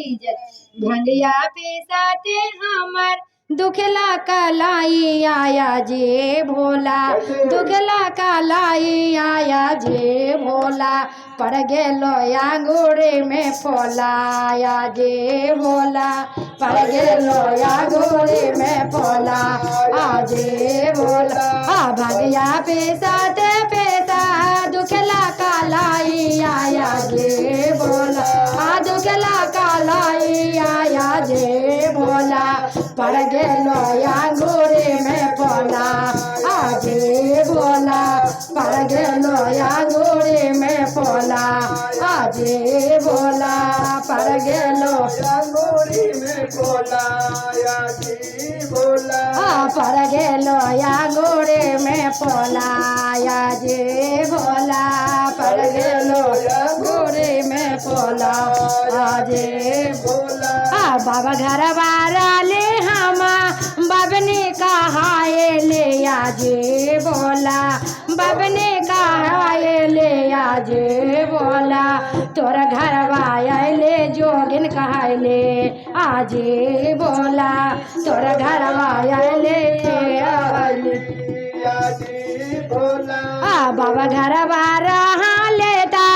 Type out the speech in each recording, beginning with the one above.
इज्जत भंगिया पिसाते हमर दुखला कलाई आया जे भोला दुखला कलाई आया जे भोला पड़ गेलो आंगूरे में फोला आया जे भोला पड़ गेलो आंगूरे में फोला आजे भोला भंगिया पिसाते पैसा दुखला कलाई आया जे भोला दुखला कलाई आया जे भोला पड़ गेलो आंगूरे में फोला आजे भोला पड़ गेलो आंगूरे में फोला आजे भोला पड़ गेलो आंगूरी में फोला आजे भोला पड़ गेलो आंगूरे में फोला आजे भोला पड़ गेलो आंगूरे में फोला आजे भोला बाबा घर बारा ले हमा बबने कहाए ले आजे बोला बबने कहाए ले आजे बोला तोरा घर ले जोगिन कहाए ले आजे बोला तोरा घर ले आजे भोला बाबा घर बारा लेता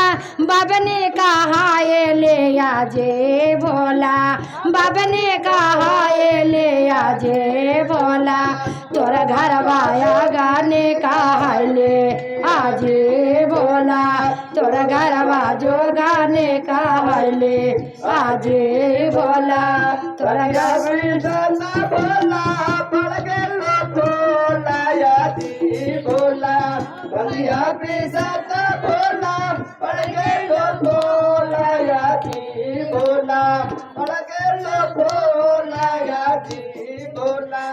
बबने कहाए ले आजे भोला बबने कहाए ले आजे भोला तोरा घर गाने कहाए ले आजे भोला तोरा घर जो गाने कहाए ले आजे भोला तोरा घर भोला पड़ गेलो भोला आजे भोला भंगिया पिसाता भोला पड़ गेलो भोला आजे भोला पड़ गेलो भोला आजे भोला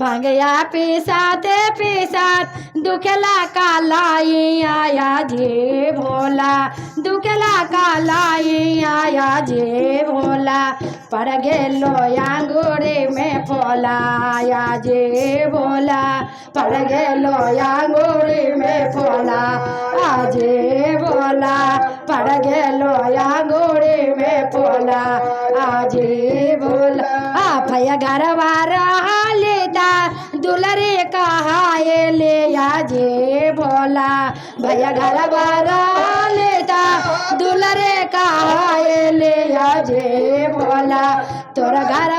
भंगिया पिसाते पिसात दुखला कालाई आया जे भोला दुखला कालाई आया जे भोला पड़ गेलो आंगूरे में फोला आया जे भोला पड़ गेलो आंगूरे में फोला आजे भोला पड़ गेलो आंगूरे में फोला आजे भोला भैया घर वारा लेता दुलरे कहाए ले आजे भोला भैया घर वारा लेता दुलरे कहाए ले आजे भोला तोरा घर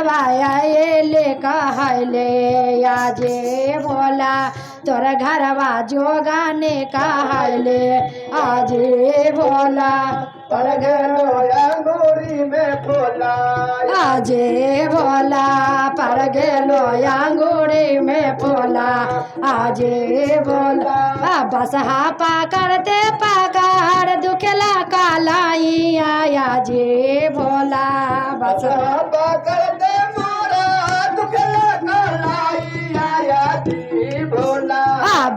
ले कहाए ले आजे भोला तोरा घरवा जो गाने कहाए ले आजे भोला पड़ गेलो आंगूरी में फोला आजे भोला पड़ गेलो आंगूरी में फोला आजे भोला बसहा पकड़ते पकड़ दुखला कालाई आया जे भोला बसहा पकड़ते मारा दुखला कालाई आया जी भोला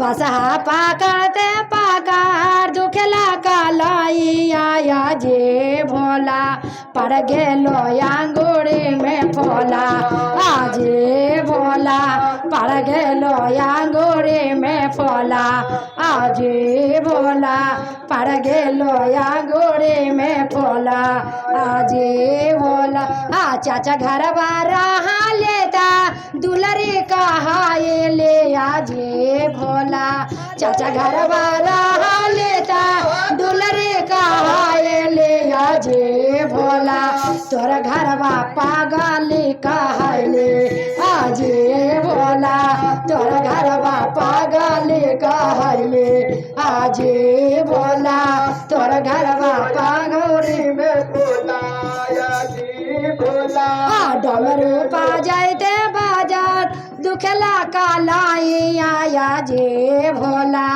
बसहा पकड़ते पकड़ दुखला कालाई आया जे भोला पड़ गेलो आंगूरी में फोला आजे भोला पड़ गेलो आंगूरी में फोला आजे भोला पड़ गेलो आंगूरी में फोला आजे भोला चाचा घर बारा लेता दुलरे कहाए ले आजे भोला चाचा घर बारा लेता दुलरे कहाए ले आजे भोला तोरा घरवा पागल कहाए ले आजे भोला तोरा घरवा पागल कहाए ले आजे भोला तोरा घरवा पागल में फोला आजी भोला डमरू बाजाते बाजात दुखला कालाई आया जे भोला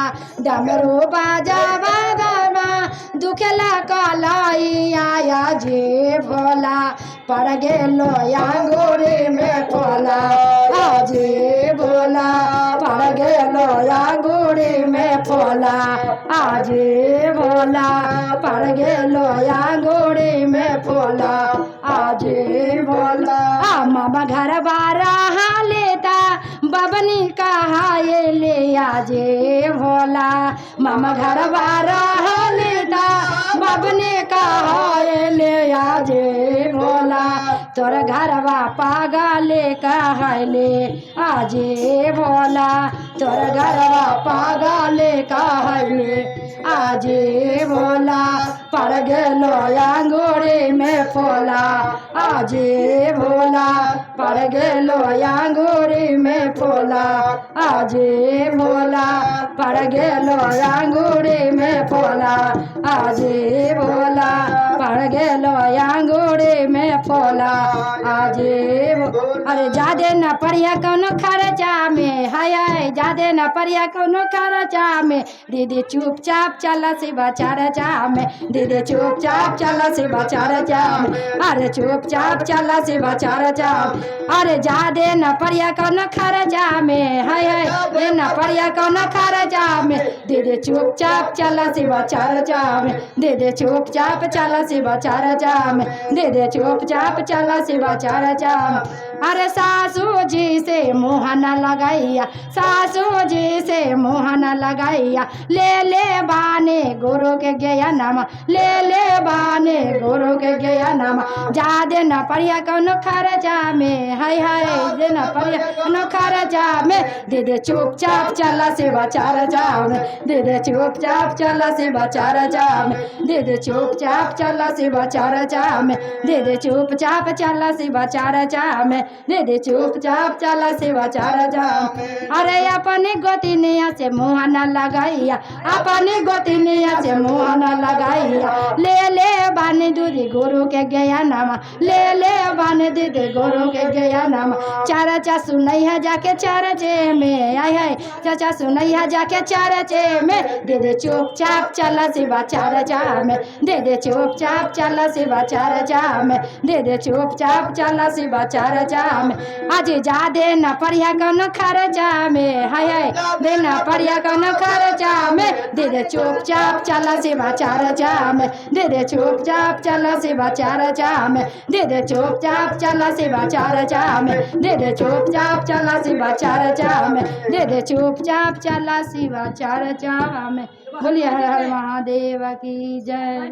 डमरू बाजा बाबा दुखला कालाई आया जे भोला पड़ गेलो आंगूरी में फोला आजे भोला पड़ गेलो आंगूरी में फोला आजे भोला पड़ गेलो आंगूरी में फोला आजे भोला मामा घर बारा लेता बबनी कहाए ले आजे भोला मामा घर बारा लेता बबनी कहाए ले आजे भोला तोर घरवा पागले कहले आजे भोला तोर घरवा पागले कहले आजे भोला पड़ गेलो अंगूरी में फोला आजे भोला पड़ गेलो अंगूरी में फोला आजे भोला पड़ गेलो अंगूरी में फोला आजे भोला पड़ गेलो अंगूरी में फोला आजे अरे जादे न पड़िया कौनो खर्चा में हाय जादे न पड़िया कौनो खर्चा में दीदी चुपचाप चला से बचा में दीदी चुपचाप चला से बचा में अरे चुपचाप चला से बचा अरे जादे न पड़िया कौनो खर्चा में हाय न पड़िया कौनो खर्चा में दीदी चुपचाप चला से बचा में दीदी चुपचाप चला से बचा में दीदी चुपचाप चला से बचा में अरे सासू जी से मुँह न लगाइया सासू जी से मुँह न लगाइया ले बाने गुरु के गया नाम ले बाने गुरु के गया नाम जादे न पड़िया कौनो खर्चा में हाय जे न पड़िया कौनो खर्चा में दीदी चुपचाप चला से बचा में दीदी चुपचाप चला से बचा में दीदी चुपचाप चला से बचा में दीदी चुपचाप चला से बचा में दीदी चुपचाप चला से बचा अरे अपनी गोतिनिया से मुँह न लगाइया अपनी गोतिनिया से मुँह न लगाइया ले बानी दूधी गुरु के गया नामा ले बानी दीदी गुरु के गया नामा चाचा सुनई है जाके चरचे में आय है चाचा सुनई है जाके चरचे में दीदी चुपचाप चला से बचा में दीदी चुपचाप चला से बचा में दीदी चुपचाप चला से बचा में आज जादे न पड़िया कौनो खर्चा में हाय दे न पड़िया कौनो खर्चा में दीदी चुपचाप चला से बचा में दीदी चुपचाप चला से बचा में दीदी चुपचाप चला से बचा में दीदी चुपचाप चला से बचा में दीदी चुपचाप चला से बचा में बोलिए हर हर महादेव की जय।